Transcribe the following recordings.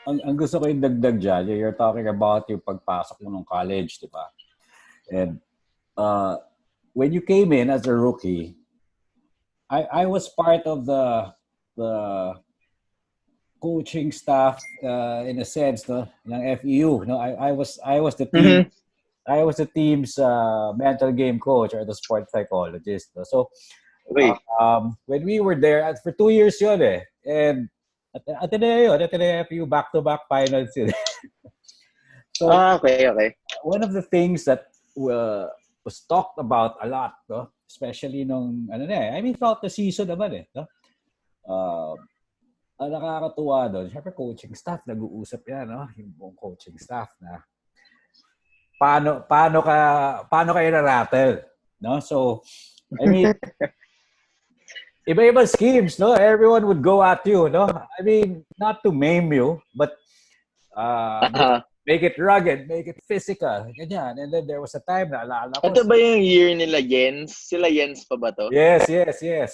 ang gusto ko yung dagdag dyan, you're talking about yung pagpasok mo ng college, di ba? And when you came in as a rookie, I was part of the coaching staff in a sense, no, ng FEU. No, I was the team. Mm-hmm. I was the team's mental game coach or the sports psychologist. No? So Okay. when we were there for 2 years yun eh, and Ateneo FEU back-to-back finals yun. So Okay. one of the things that was talked about a lot, no? Especially nung I mean throughout the season naman eh, no? Ang nakakatuwa doon, syempre coaching staff nag-uusap yan, no? Yung buong coaching staff na paano kayo na-rattle, no? So I mean iba-iba schemes, no? Everyone would go at you, no? I mean, not to maim you, but make it rugged, make it physical, ganyan. And then there was a time na alala ko. Ito ba yung year nila Jens? Sila Jens pa ba to? Yes.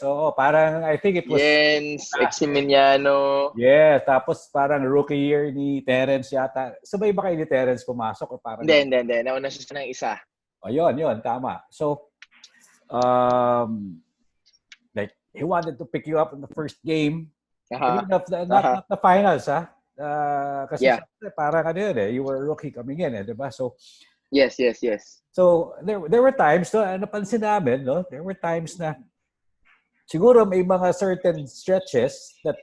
Oo, parang I think it was Jens, Eximiniano. Yes, tapos parang rookie year ni Terence yata. Sabay ba kayo ni Terence pumasok o parang Hindi. Nauna siya ng isa. Oh, yun, tama. So like he wanted to pick you up in the first game. I mean, not the finals, ha? Kasi parang you were a rookie coming in, di ba? So yes. So there were times, no, napansin namin, no? There were times na siguro may mga certain stretches that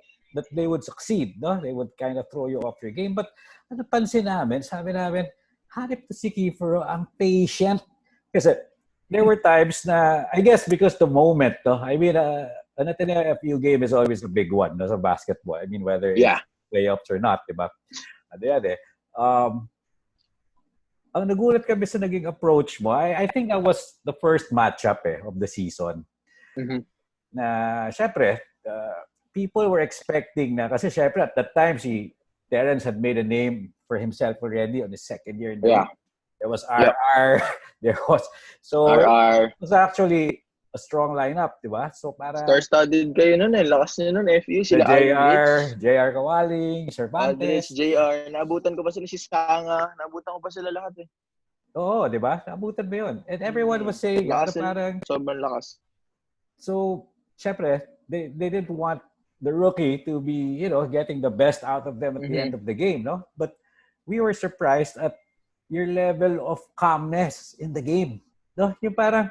they would succeed, no? They would kind of throw you off your game. But napansin namin, sabi namin, hanip to si Kiefer, ang patient. Kasi there were times na, I guess because the moment, no? I mean, an FU game is always a big one, no, sa basketball. I mean, whether it's playoffs or not, di ba? Ang nagulat kami sa naging approach mo, I think that was the first matchup of the season. Mm-hmm. Na, syempre, people were expecting na, kasi syempre at that time, si Terence had made a name for himself already on his second year in the league. There was RR, there was, so RR. It was actually a strong lineup, di ba? So para star-studded kayo nun eh. Lakas nyo nun, FU. Sila JR Kawaling, Cervantes. JR. Naabutan ko pa sila si Sanga. Naabutan ko pa sila lahat eh. Oo, di ba? Naabutan ba yun? And everyone was saying, parang sobrang lakas. So, syempre, they didn't want the rookie to be, getting the best out of them at the end of the game, no? But we were surprised at your level of calmness in the game. No? Yung parang,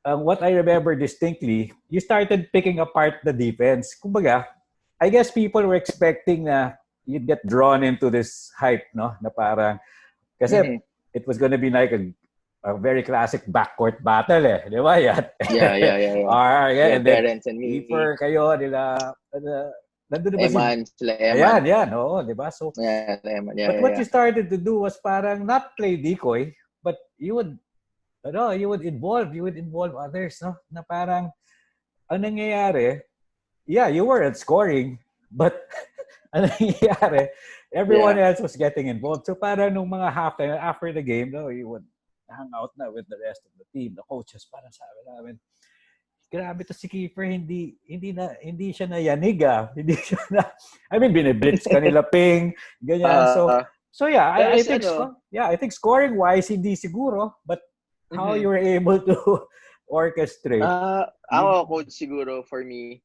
what I remember distinctly, you started picking apart the defense. Kumbaga, I guess people were expecting na you'd get drawn into this hype, no? Na parang, kasi it was gonna be like a very classic backcourt battle di ba? Yeah. And then Terence and me. Kiefer kayo, nandun ba Eman, sila Eman. Ayan, oo, di ba? So, Eman. But what you started to do was parang not play decoy, but you would involve others, no? Na parang, ang nangyayari, you weren't scoring, but ang nangyayari, everyone else was getting involved. So parang nung mga halftime, after the game, no, you would hang out na with the rest of the team, the coaches, parang sabi namin, grabe to si Kiefer, hindi siya na yanig, hindi siya na, I mean, biniblitz kanila ping, ganyan. So yeah, I think scoring wise hindi siguro, but how you were able to orchestrate. Ako, coach, siguro for me,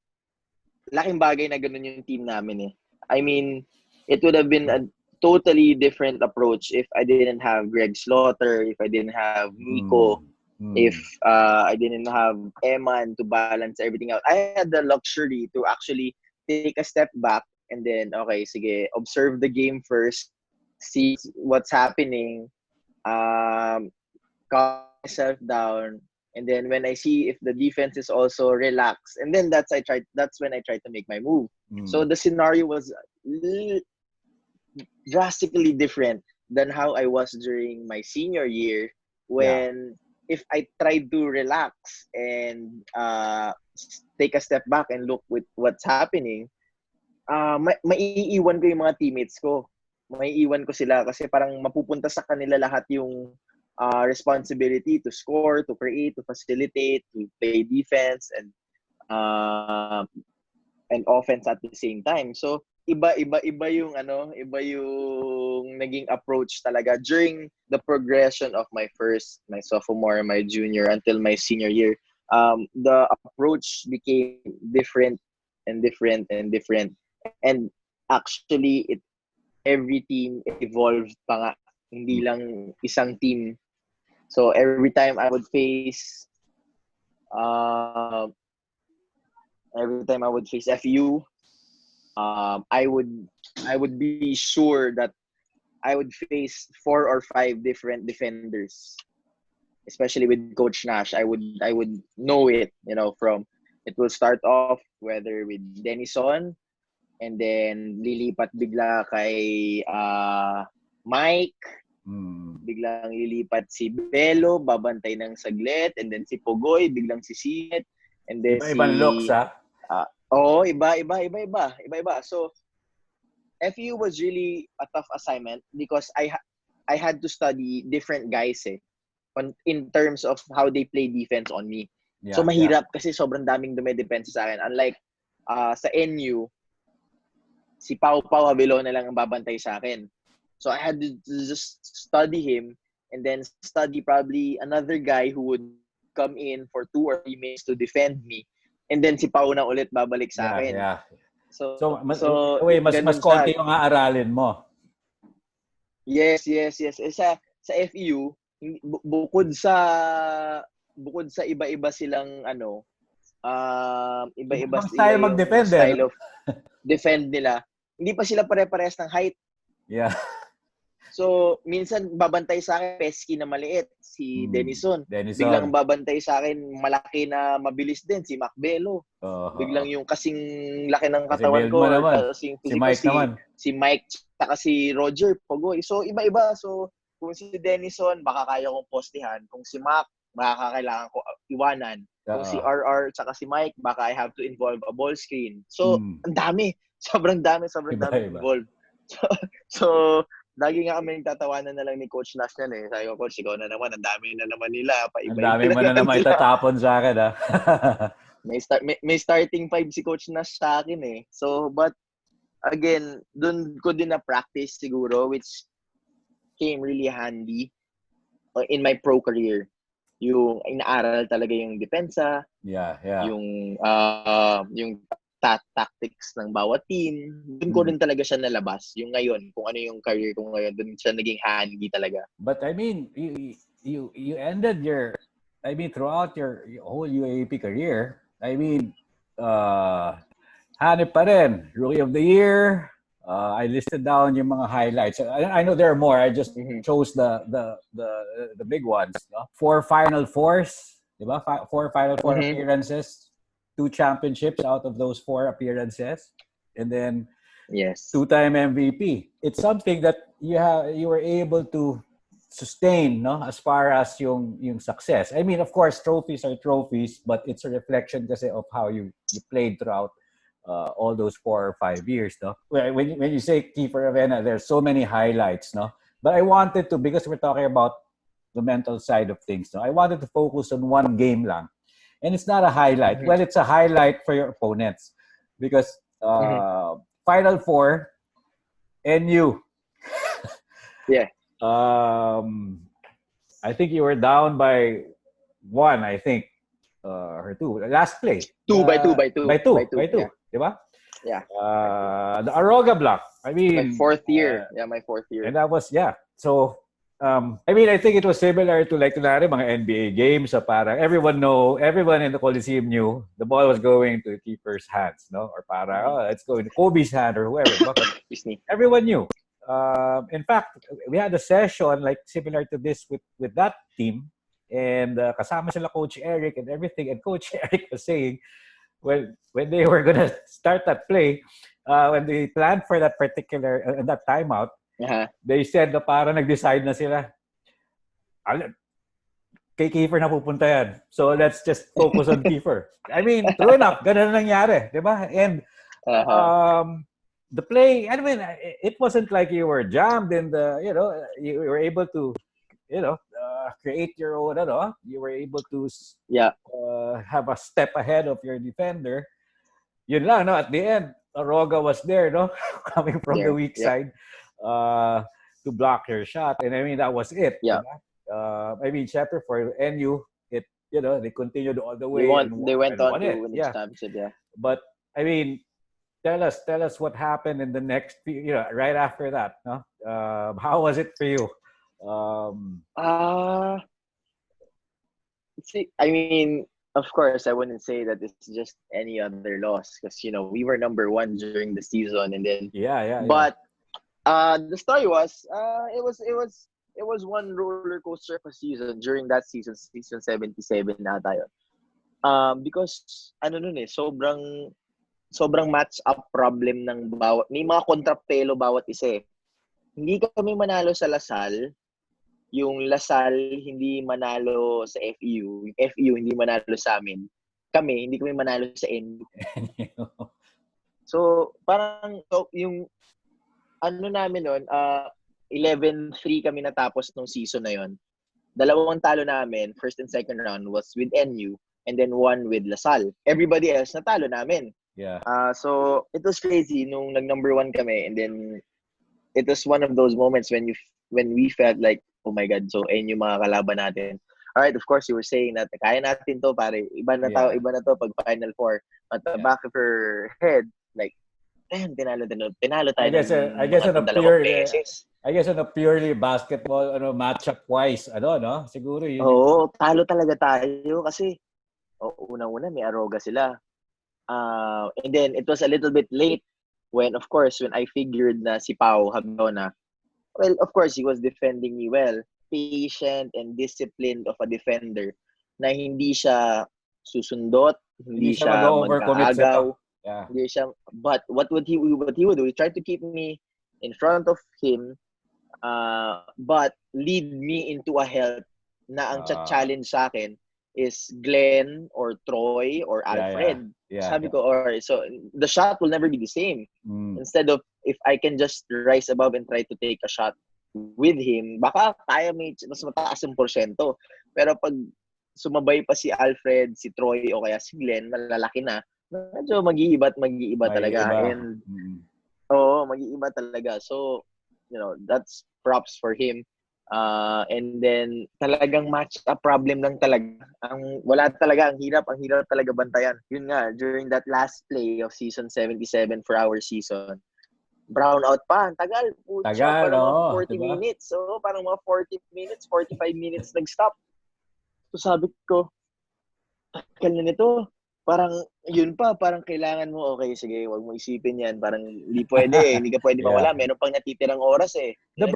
laking bagay na ganun yung team namin eh. I mean, it would have been a totally different approach if I didn't have Greg Slaughter, if I didn't have Nico, if I didn't have Eman to balance everything out. I had the luxury to actually take a step back and then, okay, sige, observe the game first, see what's happening, calm myself down, and then when I see if the defense is also relaxed, and then that's when I try to make my move. So the scenario was drastically different than how I was during my senior year when if I tried to relax and take a step back and look with what's happening, maiiwan ko yung mga teammates ko. Maiiwan ko sila kasi parang mapupunta sa kanila lahat yung responsibility to score, to create, to facilitate, to play defense and offense at the same time. So iba yung iba yung naging approach talaga during the progression of my sophomore, my junior until my senior year. The approach became different and different and different. And actually every team evolved pa nga, hindi lang isang team. So every time I would face FU, I would be sure that I would face 4 or 5 different defenders, especially with Coach Nash. I would know it, from it will start off whether with Denison, and then lilipat bigla kay Mike, biglang lilipat si Belo, babantay ng saglit, and then si Pogoy, biglang si Sinit, and then Iba-ibang looks, ha? Iba-iba. So FU was really a tough assignment because I had to study different guys in terms of how they play defense on me. So mahirap kasi sobrang daming dumedepensa sa akin. Unlike sa NU, si Pau Habelo na lang ang babantay sa akin. So I had to just study him and then study probably another guy who would come in for 2 or 3 minutes to defend me. And then si Pau na ulit babalik sa akin. Yeah. So mas konti yung aaralin mo. Yes. Sa FEU, bukod sa iba-iba silang iba-iba style mag-defend, style of defend nila. Hindi pa sila pare-parehas ng height. Yeah. So, minsan babantay sa akin pesky na maliit, si Denison. Biglang babantay sa akin malaki na mabilis din, si Mac Belo. Biglang yung kasing laki ng katawan ko, kasing physical, si Mike saka si Roger Pogoy. So, iba-iba. So, kung si Denison, baka kaya kong postihan. Kung si Mac, baka kailangan ko iwanan. Kung si RR saka si Mike, baka I have to involve a ball screen. So, ang dami. Sobrang dami involved. So, lagi nga kami tatawanan na lang ni Coach Nash yan . Sabi ko, Coach, ikaw na naman. Ang dami na naman nila. Ang dami mo na naman itatapon sa akin, ha? May starting 5 si Coach Nash sa akin . So, but, again, dun ko din na practice siguro, which came really handy in my pro career. Yung inaaral talaga yung depensa. Yeah. Yung tactics ng bawat team. Doon ko rin talaga siya nalabas. Yung ngayon, kung ano yung career ko ngayon, doon siya naging handy talaga. But I mean, you ended throughout your whole UAAP career, I mean, hanip pa rin. Rookie of the Year. I listed down yung mga highlights. I know there are more. I just chose the big ones. No? 4 Final Fours. Diba? 4 Final Four appearances. 2 championships out of those 4 appearances, and then 2-time MVP. It's something that you were able to sustain, no, as far as yung success. I mean, of course, trophies are trophies, but it's a reflection kasi of how you played throughout all those 4 or 5 years, no. When you say Kiefer Ravena, there's so many highlights, no. But I wanted to, because we're talking about the mental side of things, no, I wanted to focus on one game lang. And it's not a highlight. Well, it's a highlight for your opponents because Final Four, NU. Yeah. I think you were down by 1, I think, or 2. Last play. 2 by 2. By 2. Yeah. Diba? Yeah. The Aroga block. I mean, my 4th year. My 4th year. And that was, So, I mean, I think it was similar to kunwari, mga NBA games. So parang everyone in the Coliseum knew the ball was going to the keeper's hands, no? Or parang, it's going to Kobe's hand or whoever. Everyone knew. In fact, we had a session like similar to this with that team. And kasama sila Coach Eric and everything. And Coach Eric was saying, when they were going to start that play, when they planned for that particular, that timeout, they said na parang nag-decide na sila. Kay Kiefer na pupunta yan. So let's just focus on Kiefer. I mean, true enough, ganun nangyari. Diba? And the play, I mean, it wasn't like you were jammed in you were able to, create your own, you were able to have a step ahead of your defender. Yun lang, no? At the end, Aroga was there, no? Coming from the There. weak Yeah. side to block your shot. And I mean, that was it. Yeah. I mean, syempre for NU, they continued all the They way want. and They went on won to it. win the Yeah. championship. Yeah. But I mean, tell us what happened in the next, right after that, no? How was it for you? Uh See, I mean, of course, I wouldn't say that it's just any other loss because we were number one during the season, and then, Yeah. but the story was, it was one roller coaster of a season during that season, season 77 na tayo. Because ano nun sobrang match up problem ng bawat, may mga kontrapelo bawat isa eh. Hindi kami manalo sa Lasal, yung Lasal hindi manalo sa FEU, yung FEU hindi manalo sa amin. Kami, hindi kami manalo sa NU. So, parang yung ano namin noon, 11-3 kami natapos nung season na yon. Dalawang talo namin, first and second round was with NU and then one with Lasal. Everybody else natalo namin. Yeah. So, it was crazy nung nag-number 1 kami, and then it was one of those moments when we felt like, oh my God, so yung mga kalaban natin. Alright, of course, you were saying that kaya natin to, pare. Iba na to pag Final Four. At the back of her head, like, damn, tinalo tayo I guess on a dalawang beses. I guess on a purely basketball matchup wise, no? Siguro yun. Oo, talo talaga tayo kasi unang-una may Aroga sila. And then it was a little bit late when I figured na si Pau Habona, well, of course, he was defending me well. Patient and disciplined of a defender na hindi siya susundot, hindi siya mag-aagaw. Yeah. Hindi siya, but what he would do, he tried to keep me in front of him, but lead me into a help na ang challenge sa akin is Glenn or Troy or Alfred. Sabi ko, alright, so the shot will never be the same. Instead of, if I can just rise above and try to take a shot with him, baka kaya may mas mataas yung porsyento. Pero pag sumabay pa si Alfred, si Troy, o kaya si Glenn, malalaki na, medyo mag-iiba talaga. And, mag-iiba talaga. So, that's props for him. And then talagang match up problem lang talaga. Wala talaga, ang hirap talaga bantayan. Yun nga, during that last play of season 77 for our season, brownout pa, tagal, parang mga 40 diba? minutes. So, parang mga 40 minutes, 45 minutes nag-stop. So, sabi ko, tagal na nito. Parang, parang kailangan mo, okay, sige, wag mo isipin yan. Parang, hindi ka pwede mawala. Meron pang natitirang oras eh. The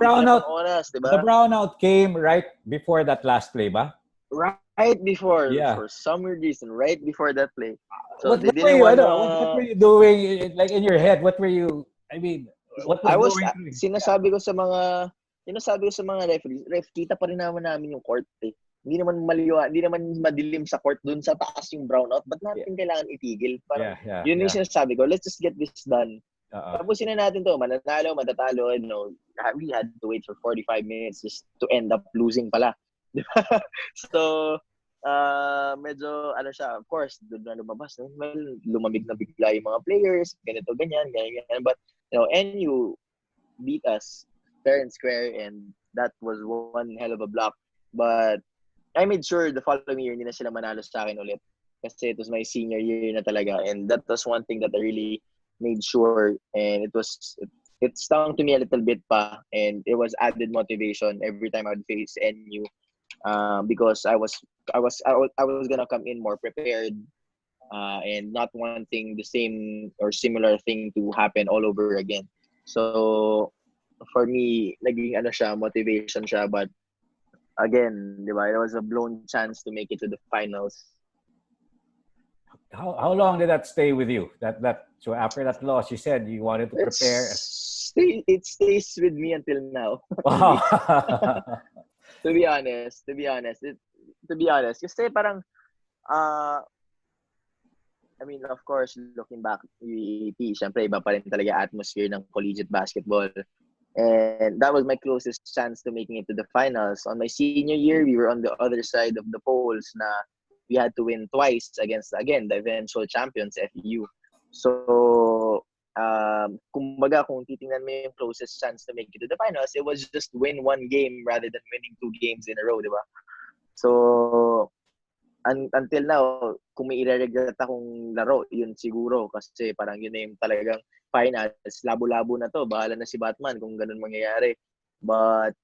brownout came right before that last play ba? Right before, for some weird reason, right before that play. So, what were you doing, like in your head? What were you, I mean, what was going through? Sinasabi ko sa mga referees, kita pa rin namin yung court eh. Hindi naman madilim sa court dun sa taas yung brownout. Ba't natin kailangan itigil? Parang, yun yung sinasabi ko, let's just get this done. Tapusin na natin to, mananalo, matatalo, we had to wait for 45 minutes just to end up losing pala. So, medyo, siya, of course, doon na lumabas. Well, lumamig na bigla yung mga players, ganito, ganyan. But, NU beat us fair and square, and that was one hell of a block. But, I made sure the following year, hindi na sila manalo sa akin ulit. Kasi it was my senior year na talaga. And that was one thing that I really made sure. And it stung to me a little bit pa. And it was added motivation every time I would face NU. Because I was gonna come in more prepared. And not wanting the same or similar thing to happen all over again. So, for me, naging motivation siya. But, again, diba, it was a blown chance to make it to the finals. How long did that stay with you? So after that loss, you said you wanted to prepare. It stays with me until now. Wow. To be honest, kasi parang, I mean, of course, looking back, UAAP, syempre iba pa rin talaga atmosphere ng collegiate basketball. And that was my closest chance to making it to the finals. On my senior year, we were on the other side of the polls na we had to win twice against, again, the eventual champions, FEU. So, kumbaga, kung titingnan mo yung closest chance to make it to the finals, it was just win one game rather than winning 2 games in a row, di ba? So, until now, kung may i-regret akong laro, yun siguro. Kasi parang yun na yung talagang finals. Labo-labo na to. Bahala na si Batman kung ganun mangyayari. But,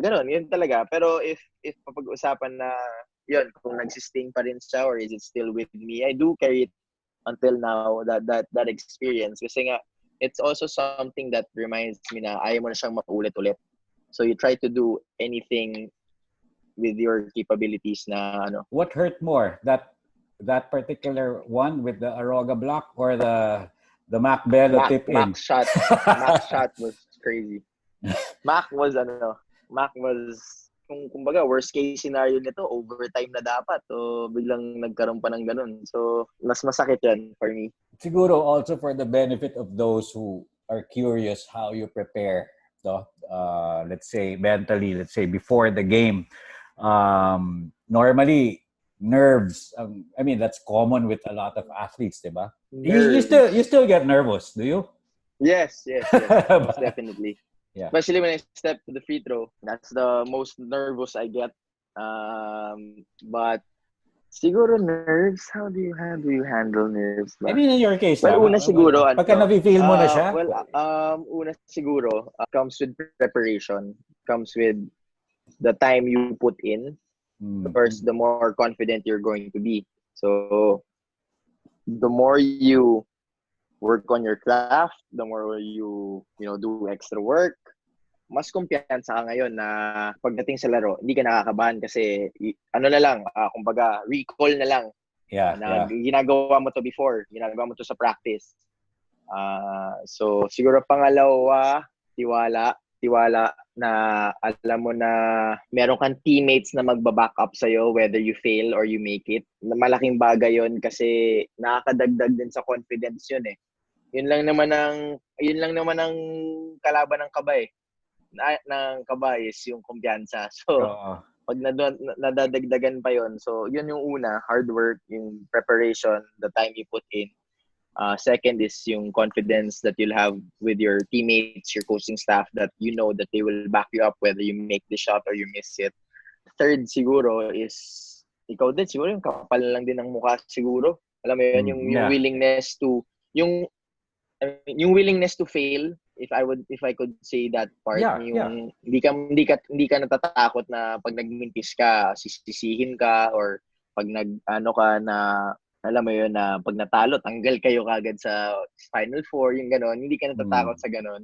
ganun, yun talaga. Pero if papag-usapan na, yun, kung nagsisting pa rin siya or is it still with me, I do carry it until now, that experience. Kasi nga, it's also something that reminds me na ayaw mo na siyang maulit-ulit. So you try to do anything with your capabilities na ano. What hurt more? That particular one with the Aroga block or the Mac Belo tip in? Mac shot was crazy. Mac was kumbaga worst case scenario nito, overtime na dapat. So biglang nagkaroon pa ng ganun. So mas masakit yan for me. Siguro also for the benefit of those who are curious how you prepare, let's say mentally, let's say before the game. Normally nerves, I mean that's common with a lot of athletes, diba? You still get nervous, do you? Yes, most definitely. Yeah. Especially when I step to the free throw, that's the most nervous I get. But siguro nerves, how do you handle nerves ba? I mean in your case, well, una siguro pagka na-feel mo na siya? Una siguro comes with preparation, comes with the time you put in. First, the more confident you're going to be. So the more you work on your craft, the more you do extra work, mas kumpiyansa ka ngayon na pagdating sa laro, hindi ka nakakabahan kasi ano na lang, kumbaga recall na lang. Ginagawa mo to before, ginagawa mo to sa practice. So siguro pangalawa, tiwala na alam mo na meron kang teammates na magba-back up sa'yo whether you fail or you make it. Malaking bagay yon kasi nakakadagdag din sa confidence yun eh. Yun lang naman ang kalaban ng kaba eh. Ng kaba is yung kumpiyansa. So, pag nadadagdagan pa yon, so yun yung una, hard work, yung preparation, the time you put in. Second is yung confidence that you'll have with your teammates, your coaching staff, that you know that they will back you up whether you make the shot or you miss it. Third siguro is, ikaw din siguro, yung kapal lang din ng mukha siguro. Alam mo yun, yung willingness to, yung willingness to fail, if I could say that part, hindi ka natatakot na pag nagmintis ka, sisisihin ka, or pag nag-ano ka na, alam mo yun, na pag natalo, tanggal kayo kagad sa Final Four, yung gano'n, hindi ka natatakot sa gano'n.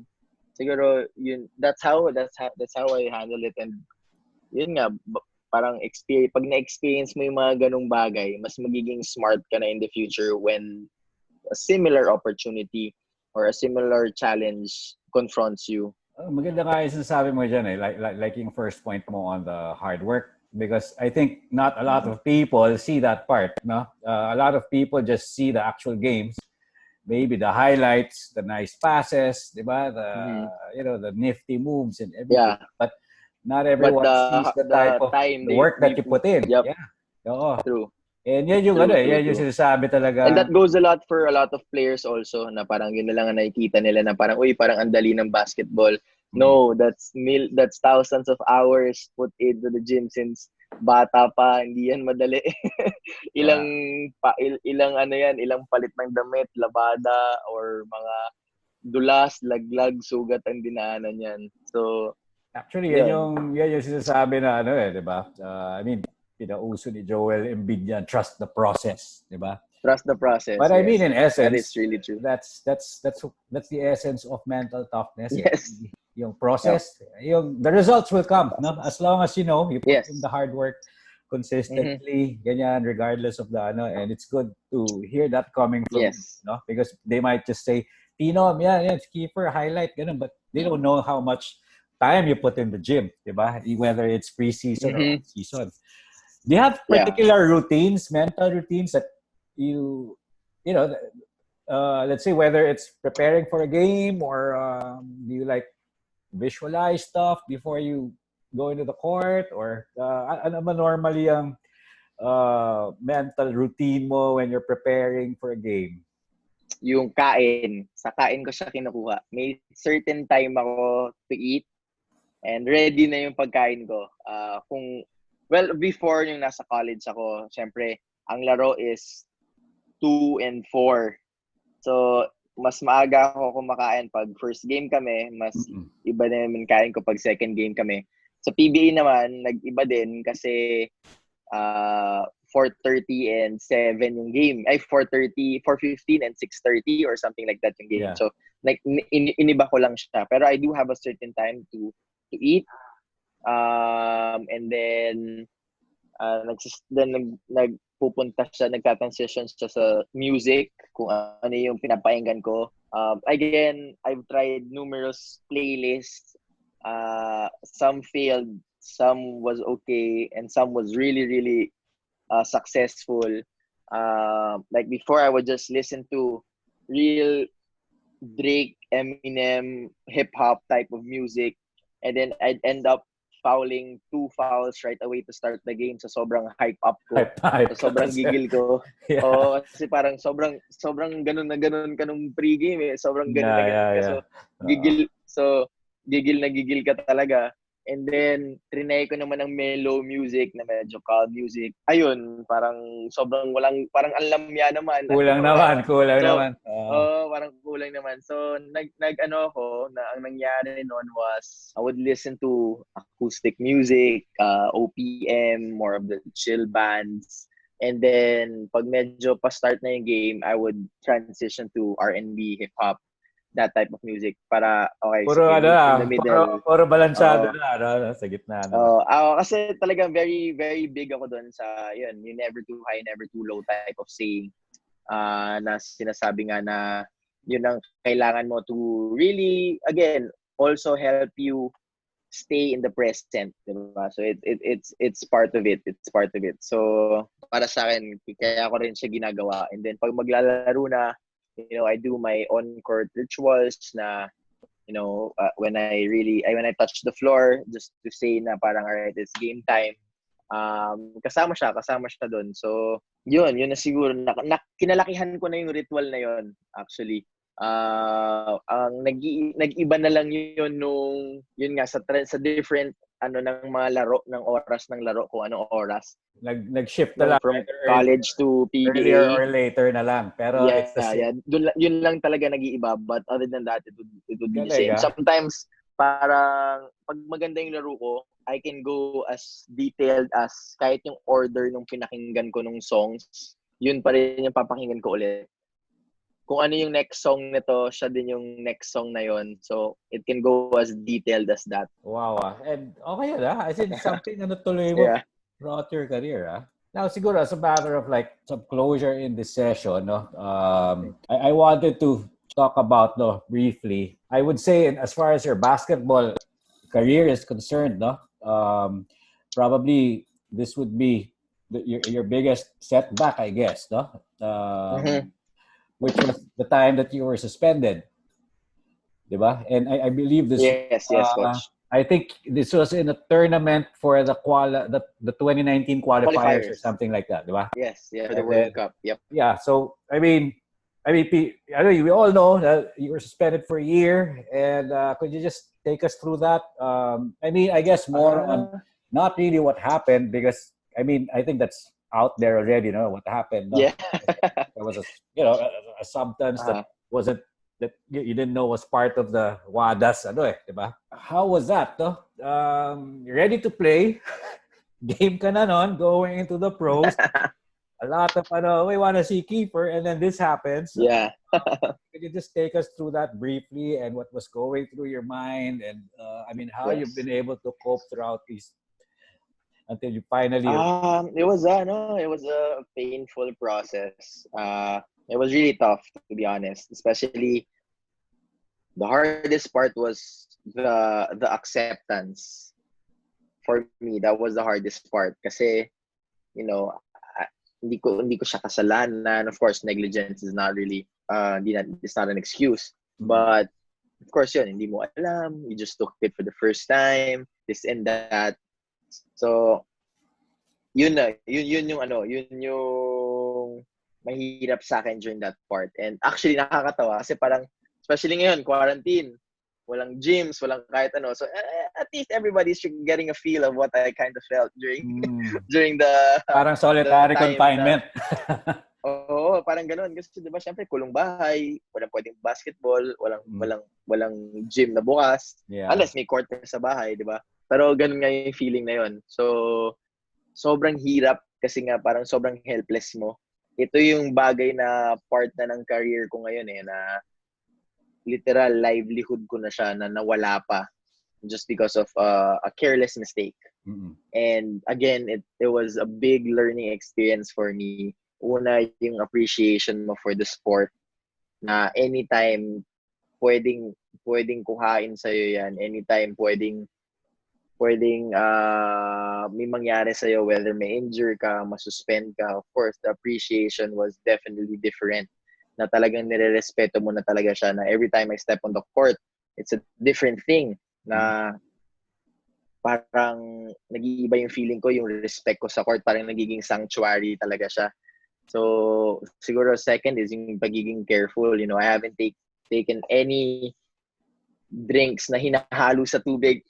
Siguro, yun, that's how I handle it. And yun nga, parang pag na-experience mo yung mga ganong bagay, mas magiging smart ka na in the future when a similar opportunity or a similar challenge confronts you. Maganda nga yung sinasabi mo dyan eh, like yung first point mo on the hard work. Because I think not a lot of people see that part, no? A lot of people just see the actual games, maybe the highlights, the nice passes, diba? The nifty moves and everything. Yeah. But not everyone sees the type of work that you put in. Yep. Yeah. True. And yan yung yan yung sinasabi talaga. And that goes a lot for a lot of players also, na parang yun na lang ang nakikita nila na parang, parang ang dali ng basketball. No, that's thousands of hours put into the gym since bata pa, hindi yan madali. ilang palit ng damit, labada, or mga dulas, laglag, sugat ang dinaanan yan. So actually yan yung sinasabi na di ba? I mean, pinauso ni Joel Embiid yan, trust the process, di ba? Trust the process. But I mean, in essence, that is really true. That's the essence of mental toughness. Yes. Yung process, the results will come, no? As long as you put in the hard work consistently, ganyan, regardless of the and it's good to hear that coming from no? Because they might just say, phenom, it's Kiefer, highlight, ganun, but they don't know how much time you put in the gym, diba? Whether it's pre-season or off-season. Do you have particular routines, mental routines that let's say whether it's preparing for a game or do you like visualize stuff before you go into the court, or ano ba normally ang mental routine mo when you're preparing for a game? yung kain. Sa kain ko siya kinukuha. May certain time ako to eat and ready na yung pagkain ko. Before yung nasa college ako, syempre, ang laro is 2 and 4. So, mas maaga ako kumakain pag first game kami, mas iba na naman kain ko pag second game kami. Sa PBA naman, nag-iba din kasi 4:30 and 7 yung game. Ay, 4:30, 4:15 and 6:30 or something like that yung game. Yeah. So, like, iniba ko lang siya. Pero I do have a certain time to eat. And then, nagpupunta siya, nagta-transition siya sa music, kung ano yung pinapakinggan ko. Again, I've tried numerous playlists. Some failed, some was okay, and some was really, really successful. Like before, I would just listen to real Drake, Eminem, hip-hop type of music, and then I'd end up fouling 2 fouls right away to start the game. So sobrang hype up ko. So sobrang gigil ko. Yeah. Kasi parang sobrang ganun na ganun ka nung pre-game eh. Sobrang ganun na ganun ka. So gigil na gigil ka talaga. And then, trinay ko naman ng mellow music na medyo calm music. Ayun, parang sobrang parang alamya naman. Kulang naman. Parang kulang naman. So, nag-ano ako, na ang nangyari noon was, I would listen to acoustic music, OPM, more of the chill bands. And then, pag medyo pa-start na yung game, I would transition to R&B, hip-hop, that type of music para puro in the middle. Puro balansado na sa gitna. Kasi talagang very very big ako doon sa yun, you never too high, never too low type of saying na sinasabi nga na yun ang kailangan mo to really again also help you stay in the present, diba? So it's part of it. So para sa akin kaya ko rin siya ginagawa, and then pag maglalaro na, I do my on-court rituals na, when I touch the floor, just to say na parang, alright, it's game time. Kasama siya doon. So, yun na siguro. Kinalakihan ko na yung ritual na yun, actually. Ang nag-iba na lang yun yun nga, sa different, ng mga laro, ng oras ng laro, kung anong oras. Nag-shift na lang. From college to PBA. Earlier or later na lang. Pero it's the same. Yun lang talaga nag-iiba. But other than that, it would be the same. Galing, Sometimes, parang, pag maganda yung laro ko, I can go as detailed as kahit yung order nung pinakinggan ko nung songs, yun pa rin yung papakinggan ko ulit. Kung ano yung next song nito, siya din yung next song na yun. So, it can go as detailed as that. Wow. And okay yun, As in, something na tuloy mo throughout your career, Now, siguro, as a matter of like some closure in this session, I wanted to talk about, briefly. I would say, as far as your basketball career is concerned, probably this would be your biggest setback, I guess, which was the time that you were suspended, diba? And I believe this. Yes, Coach. I think this was in a tournament for the 2019 qualifiers or something like that, diba? Yes, for the World Cup. Yep. Yeah. So I mean, we all know that you were suspended for a year, and could you just take us through that? I guess more on not really what happened, because I think that's out there already, what happened. Yeah. There was a substance that wasn't, that you didn't know was part of the WADA's, diba? How was that, ready to play, game ka na nun, going into the pros, a lot of, we want to see Kiefer, and then this happens. Yeah. Could you just take us through that briefly, and what was going through your mind, and how you've been able to cope throughout these, until you finally... It was a painful process. It was really tough, to be honest. Especially, the hardest part was the acceptance. For me, that was the hardest part. Kasi, hindi ko siya kasalanan. Of course, negligence is not really, it's not an excuse. But, of course, hindi mo alam. You just took it for the first time. This and that. So, yun yung mahirap sa akin during that part. And actually, nakakatawa kasi parang, especially ngayon, quarantine, walang gyms, walang kahit ano. So, at least everybody's getting a feel of what I kind of felt during Parang the solitary time confinement. Oo, parang ganoon. Kasi 'di ba, syempre kulong bahay, walang pwedeng basketball, walang gym na bukas. Yeah. Unless may court sa bahay, 'di ba? Pero ganoon nga yung feeling na 'yon. So, sobrang hirap kasi nga parang sobrang helpless mo. Ito yung bagay na part na ng career ko ngayon na literal livelihood ko na siya na nawala pa just because of a careless mistake. Mm-hmm. And again, it was a big learning experience for me. Una, yung appreciation mo for the sport na anytime pwedeng kuhain sa'yo yan. Anytime pwedeng may mangyari sa'yo, whether may injure ka, masuspend ka. Of course, the appreciation was definitely different. Na talagang nire-respeto mo na talaga siya na every time I step on the court, it's a different thing na parang nag-iiba yung feeling ko, yung respect ko sa court, parang nagiging sanctuary talaga siya. So, siguro second is yung pagiging careful. I haven't taken any drinks na hinahalo sa tubig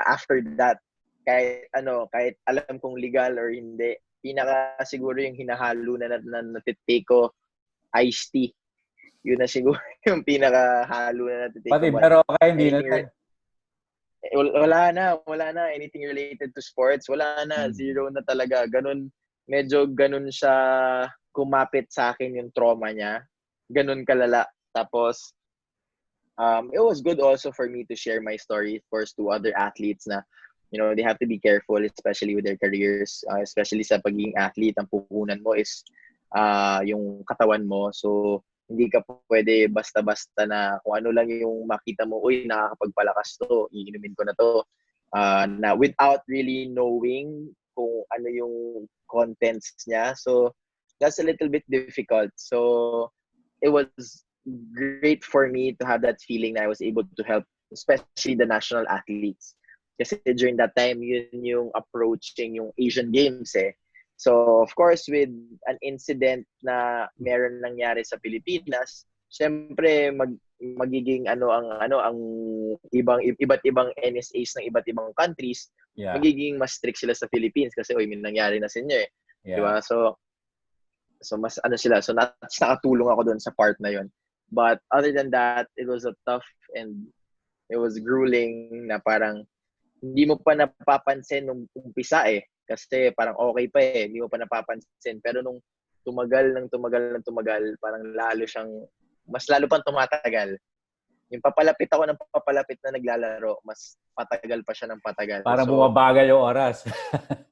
after that. Kahit alam kong legal or hindi. Pinaka siguro yung hinahalo na natitake ko, iced tea. Yun na siguro yung pinaka-halo na natitake ko. Pati pero hindi na. Wala na. Anything related to sports, wala na. Zero na talaga. Medyo ganun siya kumapit sa akin yung trauma niya. Ganun kalala. Tapos, it was good also for me to share my story, of course, to other athletes na, they have to be careful, especially with their careers, especially sa pagiging athlete. Ang puhunan mo is yung katawan mo. So, hindi ka pwede basta-basta na kung ano lang yung makita mo, uy, nakakapagpalakas to, iinumin ko na to. Na without really knowing kung ano yung contents niya. So, that's a little bit difficult. So, it was great for me to have that feeling that I was able to help, especially the national athletes. Kasi during that time, yun yung approaching yung Asian Games So, of course, with an incident na meron nangyari sa Pilipinas, syempre magiging ang iba't ibang NSAs ng iba't ibang countries, magiging mas strict sila sa Philippines kasi may nangyari na sa inyo Yeah. Diba? So mas sila. So nakatulong ako doon sa part na yon. But other than that, it was a tough and it was grueling na parang hindi mo pa napapansin nung umpisa kasi parang okay pa hindi mo pa napapansin. Pero nung tumagal, parang mas lalo pang tumatagal. Yung papalapit ako ng papalapit na naglalaro, mas patagal pa siya ng patagal. Para bumabagal yung oras.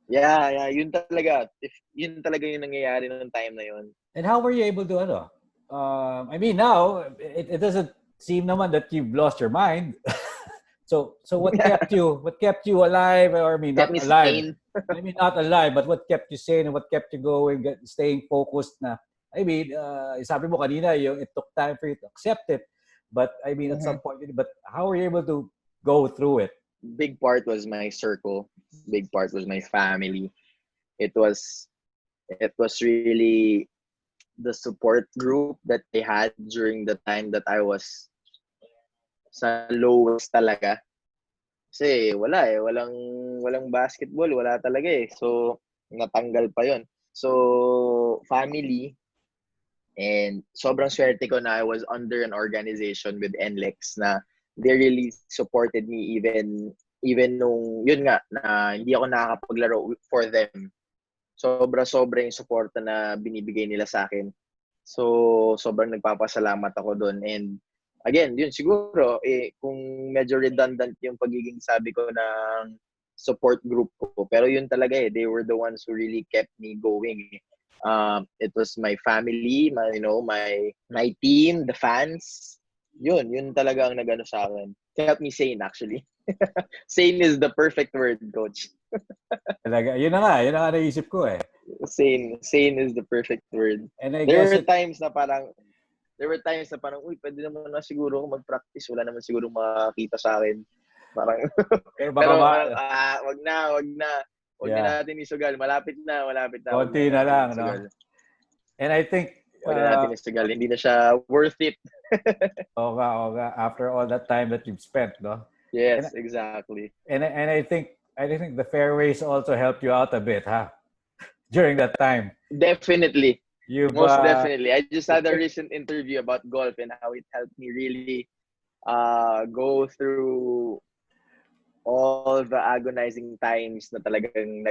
Yeah, yun talaga. Yun talaga yung nangyayari ng time na yun. And how were you able to, I mean, now, it doesn't seem naman that you've lost your mind. So what kept you alive? Or I mean, not alive. I mean, not alive, but what kept you sane and what kept you going, staying focused na? I mean, sabi mo kanina, it took time for you to accept it. But I mean, at some point, but how were you able to go through it? Big part was my circle. Big part was my family. It was really the support group that they had during the time that I was sa lowest talaga. Kasi walang basketball, wala talaga So, natanggal pa yon. So, family, and sobrang swerte ko na I was under an organization with NLEX na they really supported me even nung, yun nga, na hindi ako nakakapaglaro for them. Sobra yung suporta na binibigay nila sa akin. So, sobrang nagpapasalamat ako doon. And again, yun siguro, kung medyo redundant yung pagiging sabi ko ng support group ko. Pero yun talaga they were the ones who really kept me going. It was my family, my team, the fans. Yun talaga ang nagano sa akin. Kept me sane, actually. Sane is the perfect word, coach. Talaga, yun na nga naisip ko Sane is the perfect word. And I there guess were times na parang, uy, pwede naman na siguro mag-practice. Wala naman siguro makakita sa akin. Parang, pero wag na. Wag na natin isugal. Malapit na. Konti na lang, no? And I think Huwag na natin isagal. Hindi na siya worth it. Oo nga. After all that time that you've spent, no? Yes, exactly. And I think the fairways also helped you out a bit, huh? During that time. Definitely. You've Most definitely. I just had a recent interview about golf and how it helped me really go through all the agonizing times na talagang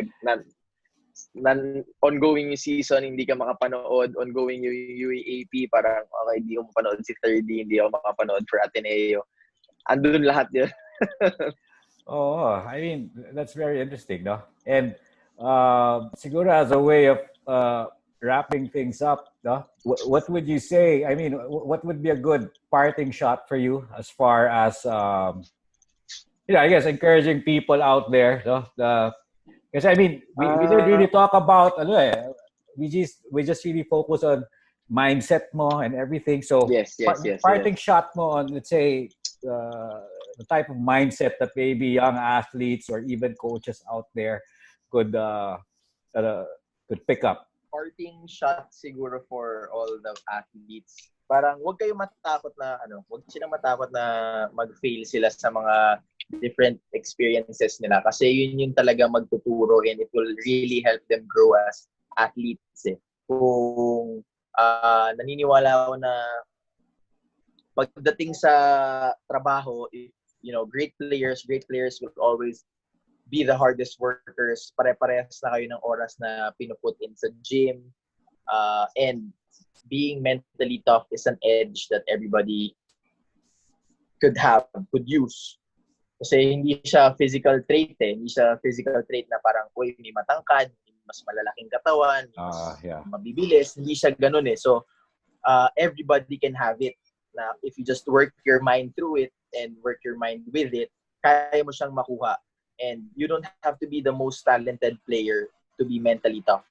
ongoing yung season, hindi ka makapanood, ongoing yung UAAP, parang okay, hindi ko mapanood si 30, hindi ako makapanood for Ateneo. Andun lahat yun. Oh, I mean, that's very interesting, no? And siguro as a way of wrapping things up, no? What would you say? I mean, what would be a good parting shot for you as far as I guess encouraging people out there, no? Because I mean, we didn't really talk about we just really focus on mindset mo and everything. So yes. parting shot mo on, let's say, the type of mindset that maybe young athletes or even coaches out there could pick up. Parting shot siguro for all the athletes. Parang huwag kayong matakot na huwag silang matakot na mag-fail sila sa mga different experiences nila kasi yun yung talaga magtuturo and it will really help them grow as athletes. Kung naniniwala ako na pagdating sa trabaho, great players will always be the hardest workers. Pare-parehas na kayo ng oras na pinuput in sa gym. And being mentally tough is an edge that everybody could use. Kasi hindi siya physical trait Hindi siya physical trait na parang, may matangkad, mas malalaking katawan, mas mabibilis. Hindi siya ganun So, everybody can have it. Na if you just work your mind through it and work your mind with it, kaya mo siyang makuha. And you don't have to be the most talented player to be mentally tough.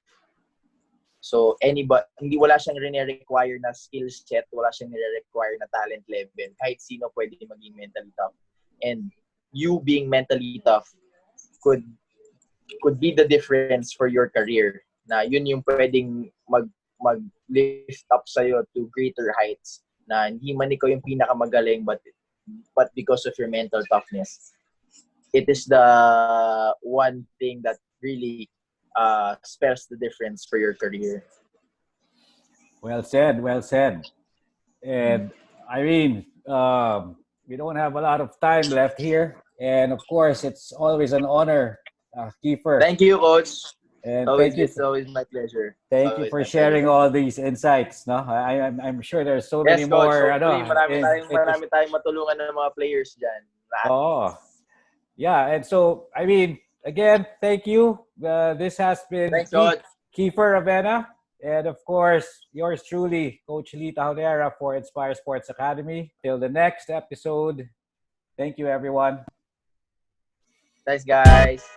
So, hindi wala siyang require na skill set, wala siyang require na talent level. Kahit sino pwede maging mentally tough. And you being mentally tough could be the difference for your career. Na yun yung pwedeng mag-lift up sa'yo to greater heights. Na hindi man ikaw yung pinakamagaling but because of your mental toughness. It is the one thing that really spells the difference for your career. Well said. And I mean, we don't have a lot of time left here. And of course, it's always an honor, Kiefer. Thank you, Coach. And it's always my pleasure. Thank you for sharing all these insights. No, I'm sure there's so many Coach, more. Marami tayong matulungan ng mga players dyan. Oh, yeah. And so, I mean, again, thank you. This has been Kiefer Ravena. And of course, yours truly, Coach Lita Hodera for Inspire Sports Academy. Till the next episode. Thank you, everyone. Thanks, guys.